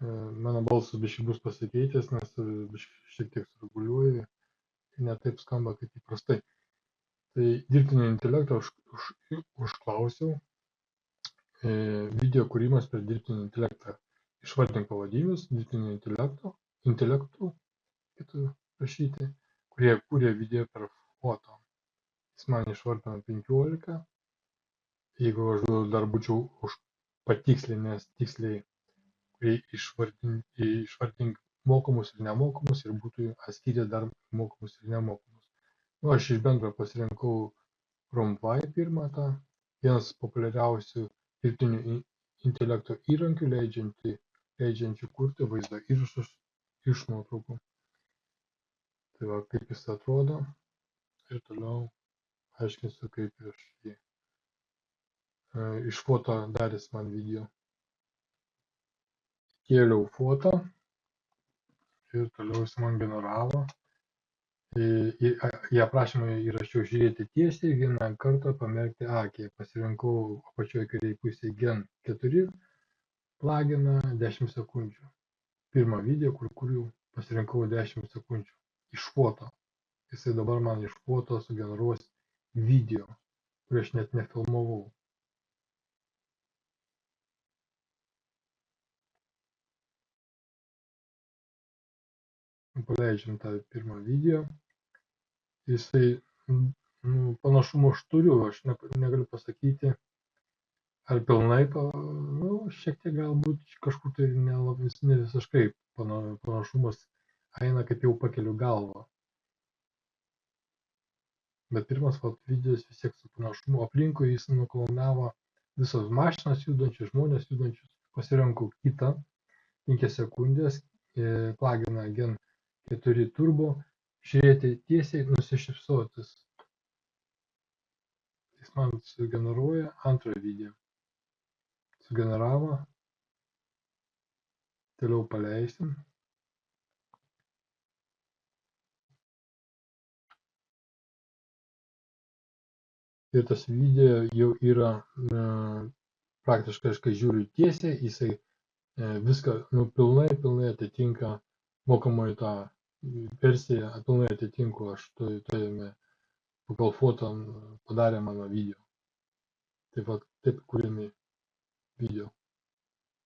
Mano balsas biškai bus pasikeitęs, nes šiek tiek sureguliuoju, ne taip skamba kaip įprastai. Tai dirbtinio intelekto užklausiau, video kūrimas per dirbtinį intelektą. Išvardink pavadinimus dirbtinio intelektų, kitų rašyti, kurie kūrė video per foto. Jis man išvardino 15. Jeigu aš dar būčiau patikslinęs tiksliai, kurie išvardink mokamus ir nemokamus ir būtų atskyrę dar mokamus ir nemokamus. Aš iš bendro pasirinkau Romvai pirmą tą, vienas populiariausių dirbtinio intelekto įrankių leidžiančių kurti vaizdo įrašus iš nuotraukų. Tai va, kaip jis atrodo ir toliau aiškinsiu, kaip aš jį iš foto darys man video. Kėliau fotą ir toliau jis man generavo. Į aprašymą įrašiau žiūrėti tiesiai, vieną kartą pamerkti akį. Pasirinkau apačioje kairėje pusėje Gen 4 pluginą 10 sekundžių. Pirmą video, kurių pasirinkau 10 sekundžių. Iš foto. Jisai dabar man iš foto sugeneruos video, kurį aš net nefilmavau. Paleidžiam tą pirmą video. Jisai, panašumo aš turiu, aš negaliu pasakyti, ar pilnai, šiek tiek galbūt kažkur tai ne visiškai panašumas eina, kaip jau pakeliu galvą. Bet pirmas videos vis tiek su panašumu, aplinkui jis nuklonavo visos mašinas judančius, žmonės judančius. Pasirenku kitą 5 sekundės, pluginą Gen 4 turbo, žiūrėti tiesiai, nusišypsotis. Jis man sugeneruoja antrą video. Sugeneravo. Toliau paleisim. Ir tas video jau yra praktiškai, kai žiūriu tiesiai, jisai viską pilnai atitinka mokamoji tą versiją, pilnai atitinku aš tojame pagal foto padarė mano video. Taip pat, taip kūrėme video.